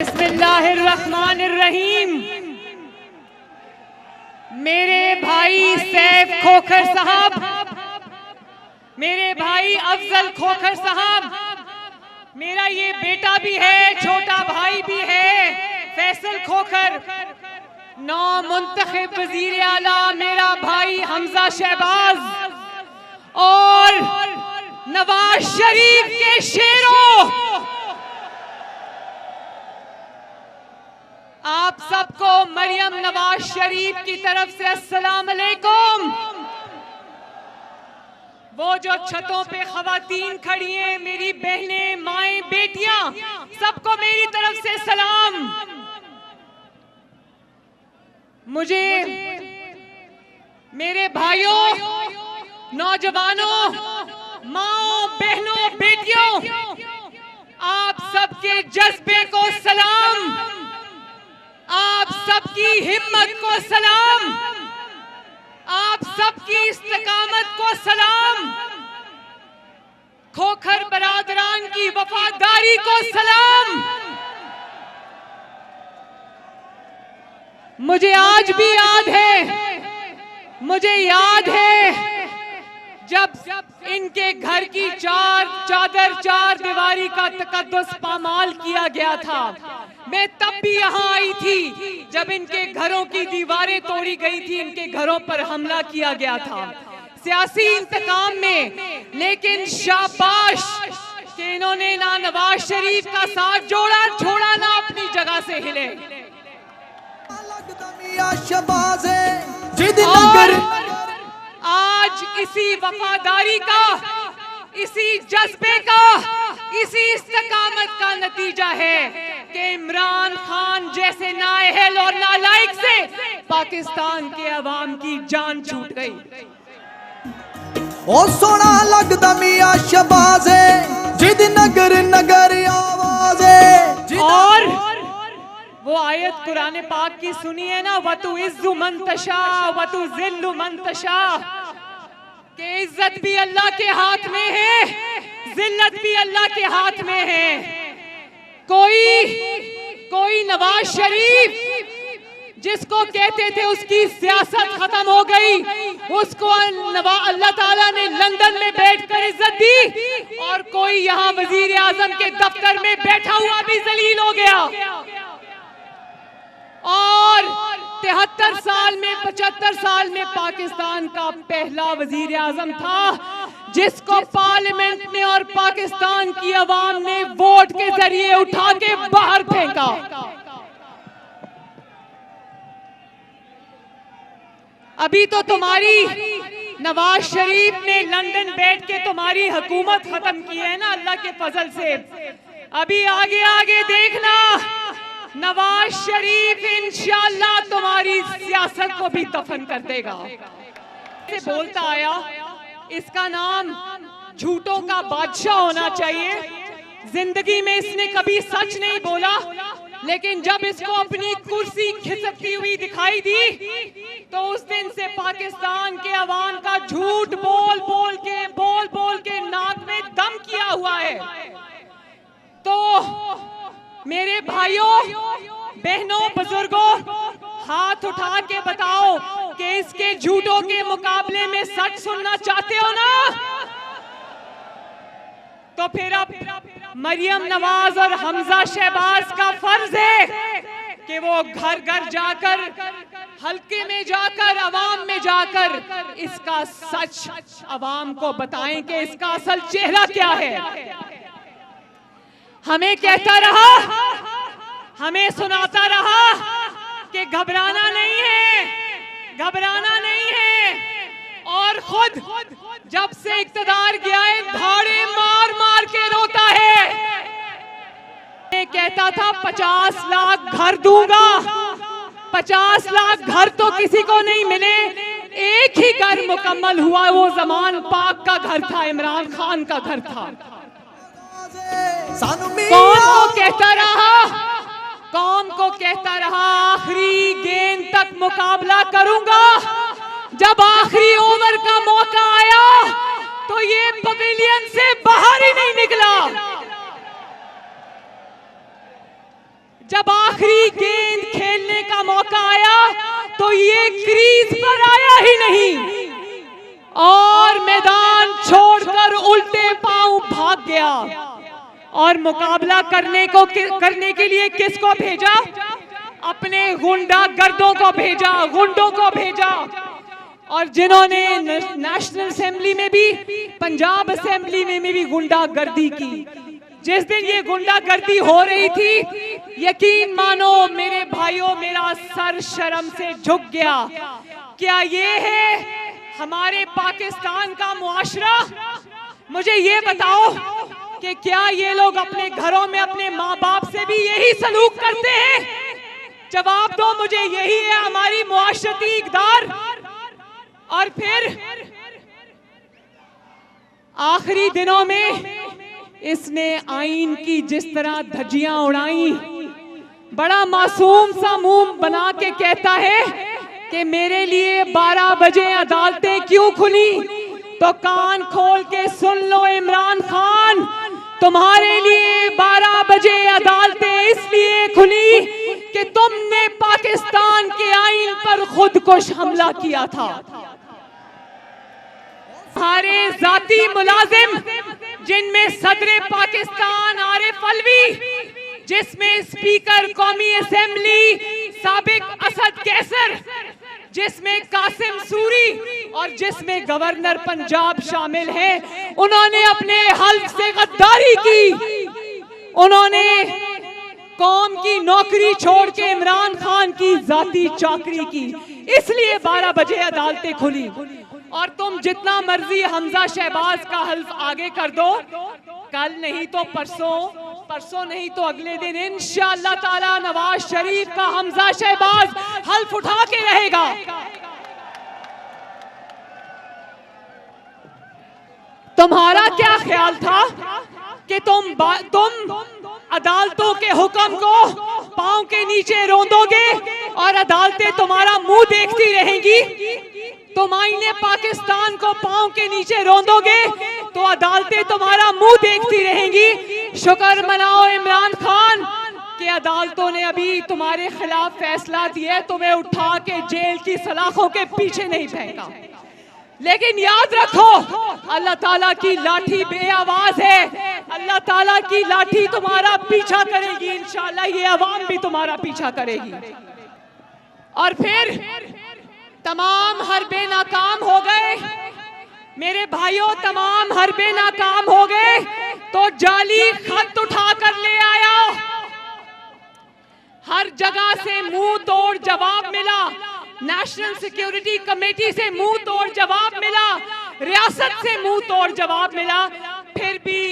बिस्मिल्लाहिर्रहमानिर्रहीम। मेरे भाई सैफ खोखर साहब, मेरे भाई अफजल खोखर साहब, मेरा ये बेटा भी है, छोटा भाई भी है फैसल खोखर, नौ मुंतखब वजीर आला मेरा भाई हमजा शहबाज और नवाज शरीफ के शेरों, आप सबको मरियम नवाज शरीफ की तरफ से अस्सलाम अलैकुम। वो जो छतों पे खवातीन खड़ी हैं, मेरी बहनें, माएं, बेटियां, सबको मेरी तरफ से सलाम। मुझे मेरे भाइयों, नौजवानों, माओ, बहनों, बेटियों, आप सबके जज्बे को सलाम, आप सबकी हिम्मत को सलाम, आप सबकी इस्तिकामत को सलाम, खोखर बरादरान की वफादारी को सलाम। मुझे आज भी याद है, मुझे याद है जब इनके घर की चार दीवारी का तकद्दुस पामाल किया गया था। मैं तब भी यहाँ आई थी जब इनके घरों की दीवारें तोड़ी गई थी, इनके घरों पर हमला किया गया था सियासी इंतकाम में। लेकिन शाबाश कि इन्होंने ना नवाज शरीफ का साथ जोड़ा, छोड़ा ना अपनी जगह से हिले। और आज इसी वफादारी का, इसी जज्बे का, इसी इस्तिकामत का नतीजा है कि इमरान खान जैसे नाअहल और नालायक से पाकिस्तान के अवाम की जान छूट गई। ओ सोना लगदा मियां शहबाज़े, जिद नगर नगर आवाज़े। और वो आयत कुरान पाक की सुनी है ना, वतु इज्जु मन तशा वतु जिल्लु मन तशा, कि इज्जत भी अल्लाह के हाथ में है, जिल्लत भी अल्लाह के हाथ में है। कोई नवाज शरीफ जिसको कहते थे उसकी सियासत खत्म हो गई, उसको अल्लाह ताला ने लंदन में बैठकर इज्जत दी, और कोई यहाँ वजीर आजम के दफ्तर में बैठा हुआ भी जलील हो गया। और 73 साल में 75 साल में पाकिस्तान का पहला वजीर आजम था जिसको पार्लियामेंट ने और पाकिस्तान की आवाम ने वोट के जरिए उठा के बाहर फेंका। अभी तो तुम्हारी नवाज शरीफ ने लंदन बैठ के तुम्हारी हुकूमत खत्म की है ना, अल्लाह के फजल से। अभी आगे आगे देखना, नवाज शरीफ इंशाअल्लाह तुम्हारी सियासत को भी दफन कर देगा। से बोलता आया, इसका नाम झूठों का बादशाह होना चाहिए। जिंदगी में इसने कभी सच नहीं बोला, लेकिन जब इसको अपनी कुर्सी खिसकती हुई दिखाई दी तो उस दिन से पाकिस्तान के अवाम का झूठ बोल बोल के नाक में दम किया हुआ है। तो मेरे भाइयों, बहनों, बुजुर्गों, हाथ उठा के बताओ कि इसके झूठों के मुकाबले में सच सुनना चाहते हो ना? तो फिर अब मरियम नवाज और हमजा शहबाज का फर्ज है कि वो घर घर जाकर, हल्के में जाकर, अवाम में जाकर इसका सच अवाम को बताएं कि इसका असल चेहरा क्या है। हमें कहता रहा, हमें सुनाता रहा कि घबराना नहीं है, घबराना नहीं है, और खुद जब से इक्तदार गया है धाड़े मार मार के रोता है। मैं कहता था 50 लाख घर दूंगा, 50 लाख घर तो किसी को नहीं मिले, एक ही घर मुकम्मल हुआ, वो ज़मान पाक का घर था, इमरान खान का घर था। कौम को कहता रहा, कौम को कहता रहा आखिरी गेंद तक मुकाबला करूंगा। जब आखिरी ओवर का मौका आया तो ये पवेलियन से बाहर ही नहीं निकला। जब आखिरी गेंद खेलने का मौका आया तो ये क्रीज पर आया ही नहीं और मैदान छोड़कर उल्टे पांव भाग गया। और मुकाबला करने के लिए किसको भेजा? अपने गुंडागर्दों को भेजा, गुंडों को भेजा। और जिन्होंने नेशनल असेंबली में भी, पंजाब असेंबली में भी गुंडागर्दी की। जिस दिन ये गुंडागर्दी हो रही थी, यकीन मानो मेरे भाइयों, मेरा सर शर्म से झुक गया। क्या ये है हमारे पाकिस्तान का मुआशरा? मुझे ये बताओ कि क्या ये लोग अपने घरों में अपने माँ बाप से भी यही सलूक करते हैं? जवाब दो मुझे। यही है हमारी मुआशरती इक़दार? और फिर आखिरी दिनों में इसने आईन की जिस तरह धज्जियां उड़ाई, बड़ा मासूम सा मुंह बना के कहता है कि मेरे लिए 12 बजे अदालतें क्यों खुली? तो कान खोल के सुन लो इमरान खान, तुम्हारे लिए 12 बजे अदालतें इसलिए खुली कि तुमने पाकिस्तान के आईन पर खुदकुश हमला किया था। हमारे जाती मुलाजिम, जिनमें सदर पाकिस्तान आरिफ अलवी, जिसमें स्पीकर कौमी असेंबली साबिक असद कैसर, जिसमें कासिम सूरी और जिसमें गवर्नर पंजाब शामिल हैं, उन्होंने अपने हल्फ से गद्दारी की। उन्होंने कौम की नौकरी छोड़ के इमरान खान की जाती चाकरी की, इसलिए 12 बजे अदालतें खुली। और तुम जितना मर्जी हमजा शहबाज का हल्फ आगे कर दो, कल नहीं तो परसों, परसों नहीं तो अगले दिन इंशाअल्लाह ताला नवाज शरीफ का हमजा शहबाज हल्फ उठा के रहेगा। तुम्हारा क्या ख्याल था कि तुम अदालतों के हुक्म को पांव के नीचे रोंदोगे और अदालतें तुम्हारा मुंह देखती रहेंगी? तुम आईने पाकिस्तान को पांव के नीचे रोंदोगे तो अदालतें तुम्हारा मुंह देखती रहेंगी। शुक्र मनाओ इमरान खान कि अदालतों ने अभी तुम्हारे खिलाफ फैसला दिया, तुम्हें उठा के जेल की सलाखों के पीछे नहीं फेंका। लेकिन याद रखो, अल्लाह ताला की लाठी बेआवाज है। अल्लाह ताला की लाठी तुम्हारा पीछा करेगी, इंशाअल्लाह ये अवाम भी तुम्हारा पीछा करेगी। और फिर तमाम हरबे नाकाम हो गए मेरे भाइयों, तमाम हरबे नाकाम हो गए तो जाली खत उठा कर ले आया। हर जगह से मुंह तोड़ जवाब मिला। नेशनल सिक्योरिटी कमेटी से मुंह तोड़ जवाब मिला, रियासत से मुंह तोड़ जवाब मिला। फिर भी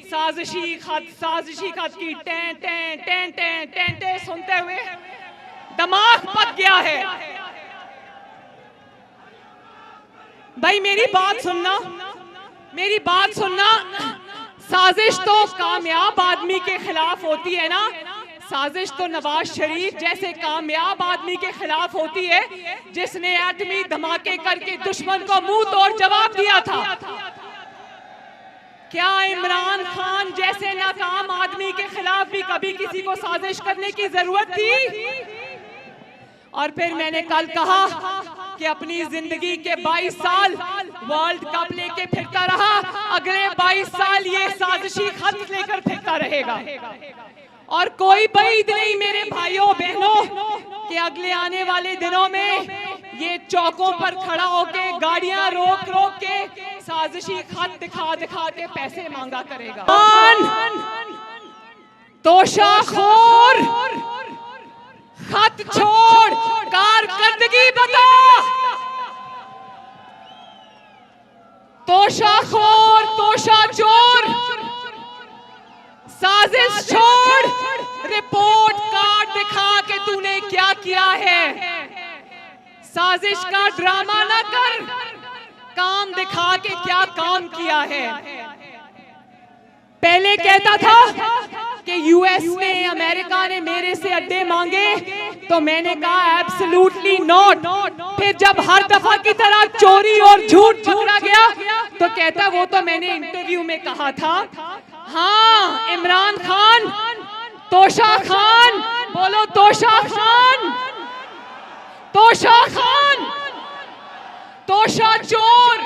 साजिशी खत की टें टें टें टें टें टें सुनते हुए दिमाग पक गया है। भाई मेरी बात सुनना, मेरी बात सुनना। साजिश तो कामयाब आदमी के खिलाफ होती है ना, साजिश तो नवाज शरीफ जैसे कामयाब आदमी के खिलाफ होती है जिसने एटमी धमाके करके दुश्मन को मुंह तोड़ जवाब दिया था। क्या इमरान खान जैसे नाकाम आदमी के खिलाफ भी कभी किसी को साजिश करने की जरूरत थी? और फिर मैंने कल कहा कि अपनी जिंदगी के 22 साल वर्ल्ड कप लेके फिरता रहा, अगले 22 साल ये साजिशी खत लेकर फिरता रहेगा। और कोई बईद नहीं मेरे भाइयों बहनों कि अगले आने वाले दिनों में ये चौकों पर खड़ा होके गाड़ियां रोक रोक के साजिशी खत दिखा दिखा के पैसे मांगा करेगा। तोशाखोर, खत छोड़, कारकर्दगी बता। तोशाखोर, तोशाचोर, साजिश छोड़, रिपोर्ट कार्ड दिखा के तूने क्या किया है। साजिश का ड्रामा ना कर, काम दिखा के क्या काम किया है। पहले कहता था कि यूएस ने, अमेरिका ने मेरे से अड्डे मांगे तो मैंने कहा एब्सोल्युटली नॉट। फिर जब हर दफा की तरह चोरी और झूठ पकड़ा गया तो कहता वो तो मैंने इंटरव्यू में कहा था। हाँ इमरान खान, तोशा खान, तोशा खान, तोशा खान, तोशा चोर।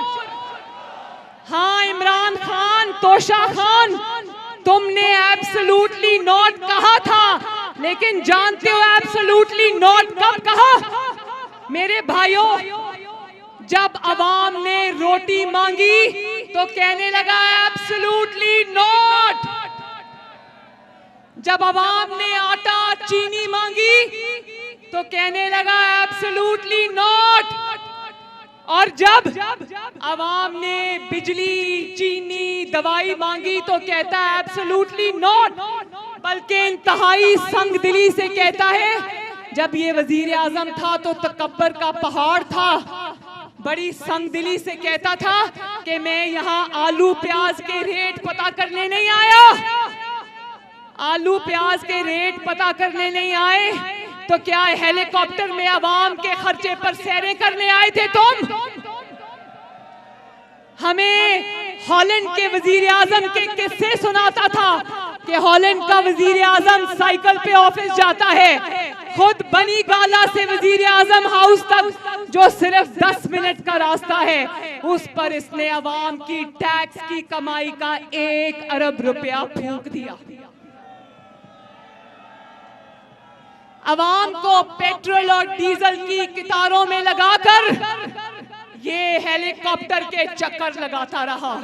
हाँ इमरान खान, तोशा खान, तुमने एब्सोल्युटली नॉट कहा था, लेकिन जानते हो एब्सोल्युटली नॉट कब कहा? मेरे भाइयों, जब अवाम ने रोटी मांगी तो कहने लगा एब्सोल्युटली नॉट। जब अवाम ने आटा चीनी मांगी तो कहने लगा एब्सोल्युटली नॉट। और जब अवाम ने बिजली, चीनी, दवाई मांगी तो कहता है एब्सोल्युटली नॉट। बल्कि इंतहाई संगदिली से कहता है, जब ये वजीर आजम था तो तकब्बर का पहाड़ था, बड़ी संगदिली से कहता था कि मैं यहाँ आलू प्याज के रेट पता करने नहीं आया। आलू प्याज के रेट पता करने नहीं आए तो क्या हेलीकॉप्टर में अवाम के खर्चे पर सैरें करने आए थे तुम? हमें हॉलैंड के वजीर आजम के किस्से सुनाता था कि हॉलैंड का वजीर आजम साइकिल पे ऑफिस जाता है, खुद बनी गाला से वजीर आजम हाउस तक जो सिर्फ 10 मिनट का रास्ता है, उस पर इसने अवाम की टैक्स की कमाई का 1 अरब रुपया फूंक दिया। अवाम को पेट्रोल और डीजल की कितारों में लगाकर ये हेलीकॉप्टर के चक्कर लगाता रहा।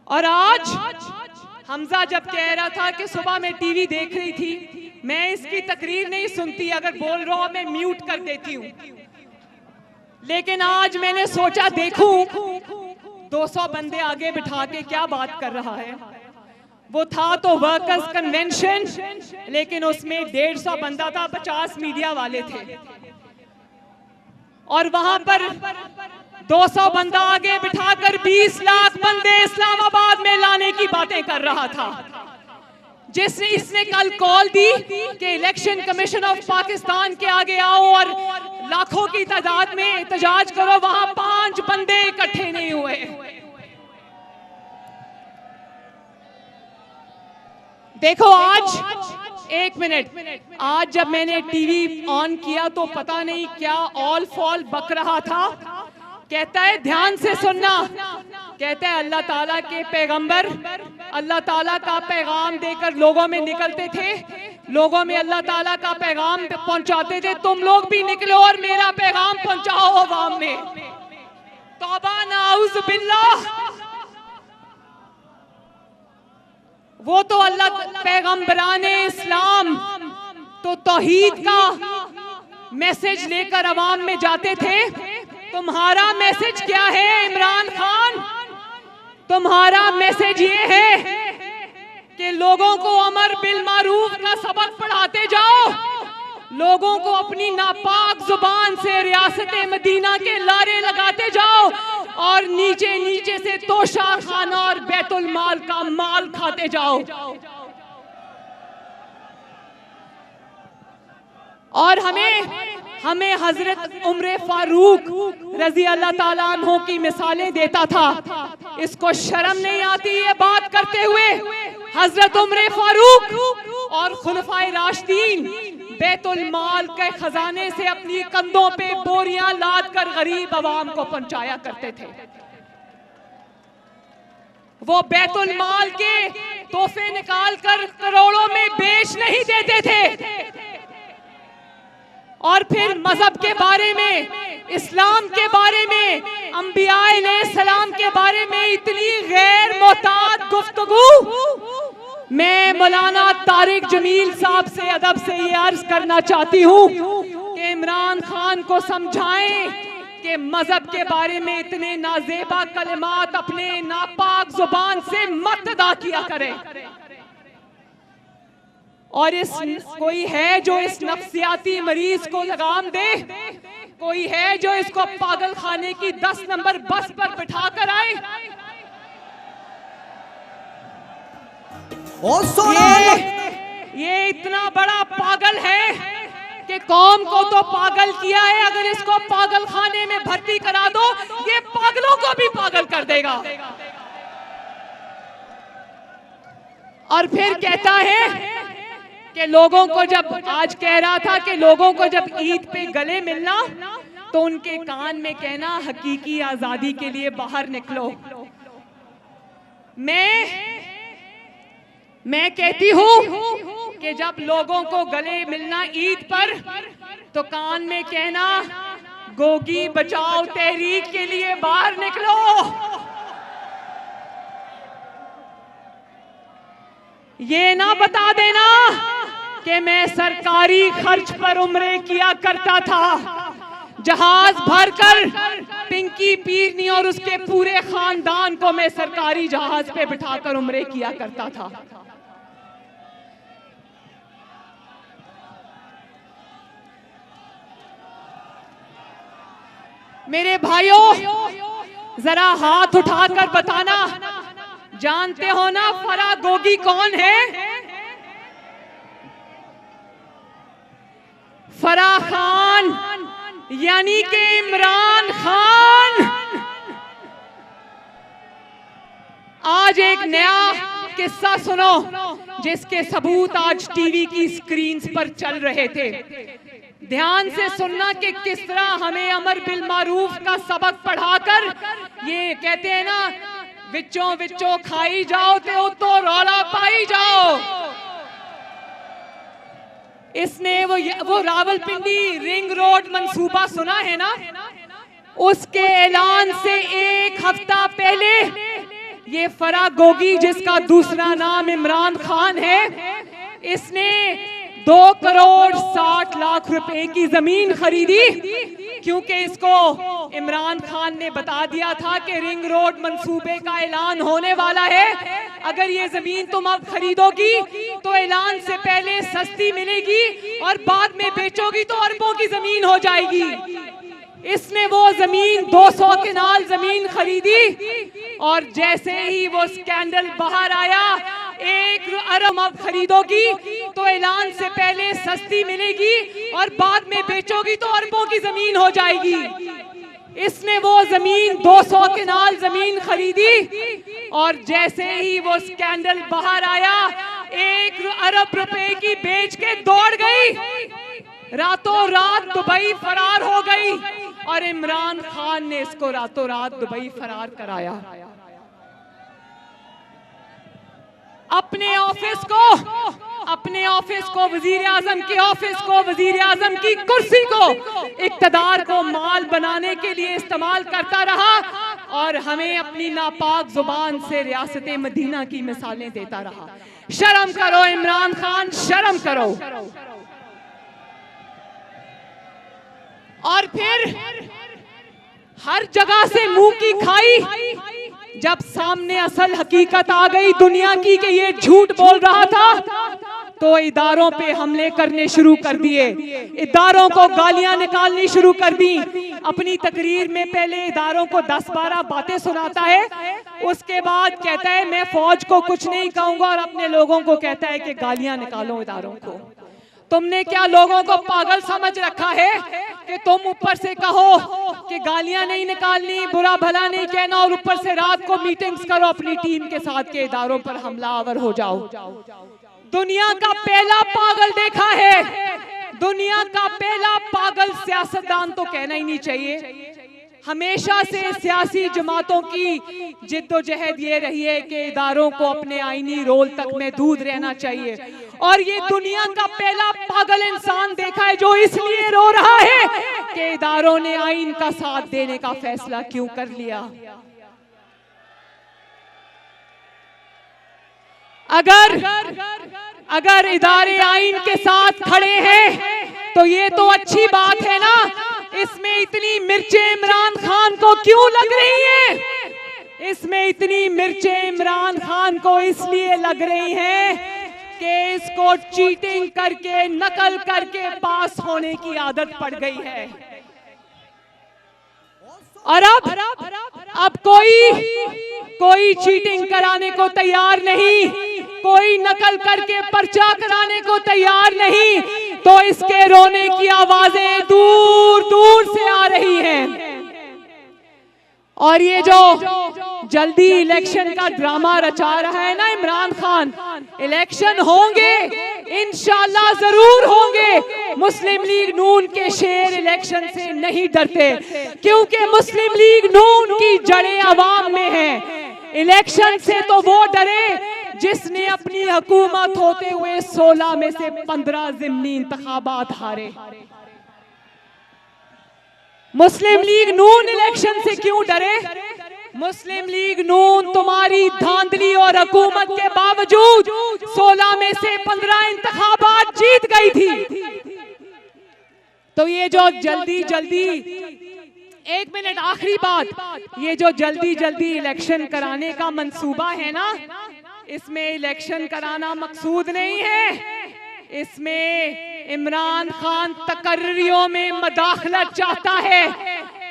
और आज हमजा जब कह रहा था कि सुबह मैं टीवी देख रही थी, मैं इसकी तकरीर नहीं सुनती, अगर बोल रहा हूं मैं म्यूट कर देती हूं, लेकिन आज मैंने सोचा देखूं 200 बंदे आगे बिठा के क्या बात कर रहा है। वो था तो वर्कर्स कन्वेंशन, लेकिन उसमें 150 बंदा था, 50 मीडिया वाले थे। और वहां पर 200 बंदा आगे बिठाकर 20 लाख बंदे इस्लामाबाद में लाने की बातें कर रहा था। जिसने इसने कल कॉल दी कि इलेक्शन कमीशन ऑफ पाकिस्तान के आगे आओ और लाखों की तादाद में एहतजाज करो, वहां 5 बंदे इकट्ठे नहीं हुए। देखो आज 1 मिनट, आज जब मैंने टीवी ऑन किया तो पता नहीं क्या ऑल फॉल बक रहा था। कहता है ध्यान से सुनना, कहता है अल्लाह ताला के पैगंबर अल्लाह ताला का पैगाम देकर लोगों में निकलते थे, लोगों में अल्लाह ताला का पैगाम पहुंचाते थे, तुम लोग भी निकलो और मेरा पैगाम पहुंचाओ अवाम में। तौबा नाउज़ बिल्लाह। वो तो अल्लाह पैगंबराने इस्लाम तो तौहीद का मैसेज लेकर अवाम में जाते थे। तुम्हारा मैसेज क्या है इमरान खान? तुम्हारा मैसेज ये है कि लोगों को अमर बिल मारूफ का सबक पढ़ाते जाओ, लोगों को अपनी नापाक जुबान से रियासत मदीना के लारे लगाते जाओ और नीचे नीचे से तोशा खाना और बैतुल माल का माल खाते जाओ। और हमें हजरत उमर फारूक रजी अल्लाह ताला अन्हो की मिसालें देता था। इसको शर्म नहीं आती ये बात करते हुए? हजरत उमर फारूक और खुलफाए राशिदीन बैतुल माल के खजाने से अपनी कंधों पे बोरियां लाद कर गरीब आवाम को पहुंचाया करते थे। वो बैतुल माल के तोहफे निकाल कर करोड़ों में बेच नहीं देते थे। और फिर मजहब के बारे में, इस्लाम के बारे में, अंबिया अलैहिस्सलाम के बारे में इतनी गैर मोहतात गुफ्तगू। मैं मौलाना तारिक जमील साहब से अदब से ये अर्ज करना चाहती हूँ कि इमरान खान को समझाएं कि मजहब के बारे में इतने नाजेबा कलिमात अपने नापाक जुबान से मत अदा किया करें। और कोई है जो इस नफ्सियाती मरीज को लगाम दे, कोई है जो इसको पागल खाने की 10 नंबर बस पर बिठा कर आए। ये इतना बड़ा पागल है कि कौम को तो पागल किया है, अगर इसको पागल खाने में भर्ती करा दो ये पागलों को भी पागल कर देगा। और फिर कहता है कि लोगों को जब आज कह रहा था कि लोगों को जब ईद पे गले मिलना तो उनके कान में कहना हकीकी आजादी के लिए बाहर निकलो। मैं कहती हूँ कि जब लोगों को गले मिलना ईद पर तो कान में कहना गोगी बचाओ तहरीक के लिए बाहर निकलो। ये ना बता देना कि मैं सरकारी खर्च पर उम्रे किया करता था, जहाज भरकर पिंकी पीरनी और उसके पूरे खानदान को मैं सरकारी जहाज पे बिठाकर उम्रे किया करता था। मेरे भाइयों जरा हाथ उठाकर बताना, जानते हो ना फराह गोगी कौन है? फराह खान यानी कि इमरान खान। आज एक नया किस्सा सुनो जिसके सबूत आज टीवी की स्क्रीन्स पर चल रहे थे। ध्यान से सुनना कि किस तरह हमें अमर बिल मारूफ का सबक पढ़ाकर ये कहते हैं ना विचों विचों खाई जाओ तो रौला पाई जाओ। इसने वो रावलपिंडी रिंग रोड मंसूबा सुना है ना, उसके ऐलान से एक हफ्ता पहले ये फराह गोगी जिसका दूसरा नाम इमरान खान है, इसने 2 करोड़ 60 लाख रुपए की जमीन खरीदी, क्योंकि इसको इमरान खान ने बता दिया था कि रिंग रोड मंसूबे का ऐलान होने वाला है। अगर ये जमीन तुम अब खरीदोगी तो ऐलान से पहले सस्ती मिलेगी और बाद में बेचोगी तो अरबों की जमीन हो जाएगी। इसने वो जमीन 200 कनाल जमीन खरीदी और जैसे ही वो स्कैंडल बाहर आया, 1 अरब अब खरीदोगी तो ऐलान से पहले सस्ती मिलेगी और बाद में बेचोगी तो अरबों की जमीन हो जाएगी। इसने वो जमीन 200 कनाल जमीन खरीदी और जैसे ही वो स्कैंडल बाहर आया, 1 अरब रुपए की बेच के दौड़ गई, रातों रात दुबई फरार हो गई और इमरान खान ने इसको रातों रात दुबई फरार कराया। अपने ऑफिस को वजीर आजम के ऑफिस को, वजीर आजम की कुर्सी को इक्तदार को माल बनाने के लिए इस्तेमाल करता रहा और हमें अपनी नापाक जुबान से रियासत मदीना की मिसालें देता रहा। शर्म करो इमरान खान, शर्म करो। और फिर हर जगह से मुंह की खाई, जब सामने असल हकीकत आ गई दुनिया की कि ये झूठ बोल रहा था, तो इदारों पे हमले करने शुरू कर दिए, इदारों को गालियां निकालनी शुरू कर दी। अपनी तकरीर में पहले इदारों को 10-12 बातें सुनाता है, उसके बाद कहता है मैं फौज को कुछ नहीं कहूंगा और अपने लोगों को कहता है कि गालियां निकालो इदारों को। तुमने क्या लोगों को पागल समझ रखा है कि तुम ऊपर से कहो कि गालियां नहीं निकालनी, बुरा भला नहीं कहना और ऊपर से रात को मीटिंग्स करो अपनी टीम के साथ के इदारों पर हमलावर हो जाओ। दुनिया का पहला पागल देखा है, दुनिया का पहला पागल सियासतदान तो कहना ही नहीं चाहिए। हमेशा से सियासी जमातों की जिद्दोजहद ये रही है कि इदारों को अपने आईनी रोल तक महदूद रहना चाहिए, और ये दुनिया का पहला पागल इंसान देखा है जो इसलिए रो रहा है कि इदारों ने आईन का साथ देने का फैसला क्यों कर लिया। अगर इदारे आईन के साथ खड़े हैं तो ये तो अच्छी बात है ना, इसमें इतनी मिर्चें इमरान खान को क्यों लग रही हैं? इसमें इतनी मिर्चें इमरान खान को इसलिए लग रही हैं कि इसको चीटिंग करके, नकल करके पास होने की आदत पड़ गई है। और अब कोई चीटिंग कराने को तैयार नहीं, कोई नकल करके पर्चा कराने को तैयार नहीं, तो इसके रोने की आवाजें दूर दूर से आ रही हैं। और ये जो जल्दी इलेक्शन का ड्रामा रचा रहा है ना इमरान खान, इलेक्शन होंगे इंशाल्लाह जरूर होंगे। मुस्लिम लीग नून के शेर इलेक्शन से नहीं डरते, क्योंकि मुस्लिम लीग नून की जड़ें अवाम में हैं। इलेक्शन से तो वो डरे जिसने अपनी हुकूमत होते हुए 16 में से 15 ज़िमनी इंतखाबात हारे। मुस्लिम लीग नून इलेक्शन से क्यों डरे? मुस्लिम लीग नून तुम्हारी धांधली और हुकूमत के बावजूद 16 में से 15 इंतखाबात जीत गई थी। तो ये जो जल्दी जल्दी, एक मिनट आखिरी बात, ये जो जल्दी जल्दी इलेक्शन कराने का मंसूबा है ना, इसमें इलेक्शन कराना मकसूद नहीं है। इसमें इमरान खान तकर्रियों में मुदाखलत चाहता है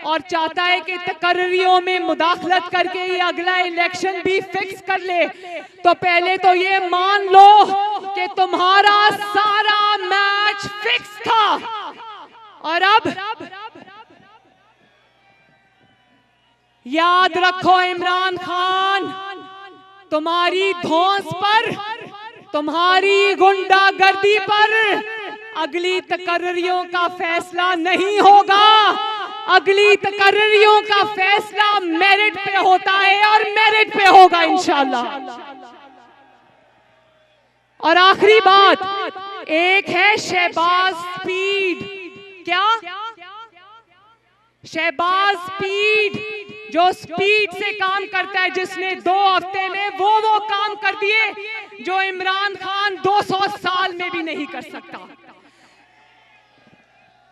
और चाहता है कि तकर्रियों में मुदाखलत करके ये अगला इलेक्शन भी फिक्स कर ले। तो पहले तो ये मान लो कि तुम्हारा सारा मैच फिक्स था और अब याद रखो इमरान खान, तुम्हारी धौंस पर, तुम्हारी गुंडागर्दी पर अगली तकर्रियों का फैसला नहीं होगा। अगली तकर्रियों का फैसला मेरिट पे होता है और मेरिट पे होगा इंशाल्लाह। और आखिरी बात, एक है शहबाज स्पीड। क्या? शहबाज स्पीड, जो स्पीड से काम करता है, जिसने 2 हफ्ते में वो काम कर दिए जो इमरान खान 200 साल में भी नहीं कर सकता।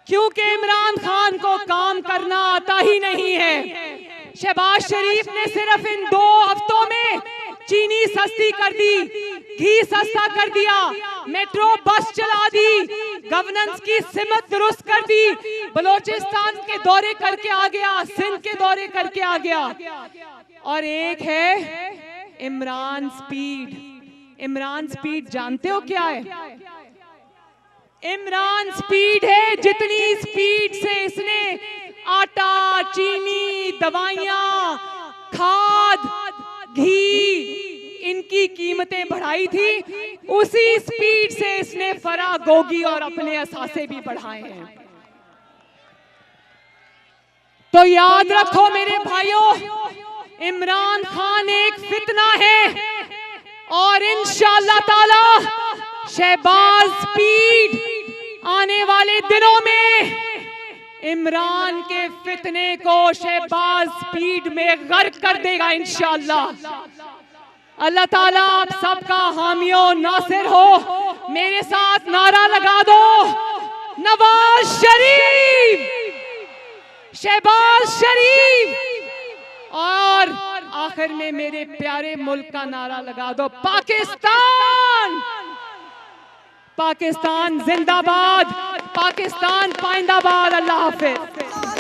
क्योंकि इमरान खान को काम करना आता ही नहीं है। शहबाज शरीफ ने सिर्फ इन 2 हफ्तों में चीनी सस्ती कर दी, घी सस्ता कर दिया, मेट्रो बस चला दी, गवर्नेंस की सिमत दुरुस्त कर दी, बलोचिस्तान के दौरे करके आ गया, सिंध के दौरे करके आ गया। और एक है इमरान स्पीड। इमरान स्पीड जानते हो क्या है? इमरान स्पीड है जितनी स्पीड से इसने आटा, चीनी, दवाइयां, खाद, घी, इनकी कीमतें बढ़ाई थी, उसी स्पीड से इसने फरागोगी और अपने असासे भी बढ़ाए हैं। तो याद रखो मेरे भाइयों, इमरान खान एक फितना है और इंशाअल्लाह ताला शहबाज स्पीड आने वाले दिनों में इमरान के फितने को शहबाज स्पीड में गर्क कर देगा इंशाअल्लाह। अल्लाह ताला आप सबका हामियो नासिर हो। मेरे साथ नारा लगा दो, नवाज शरीफ, शहबाज शरीफ। और आखिर में मेरे प्यारे मुल्क का नारा लगा दो, पाकिस्तान, पाकिस्तान जिंदाबाद, पाकिस्तान पाइंदाबाद। अल्लाह हाफिज।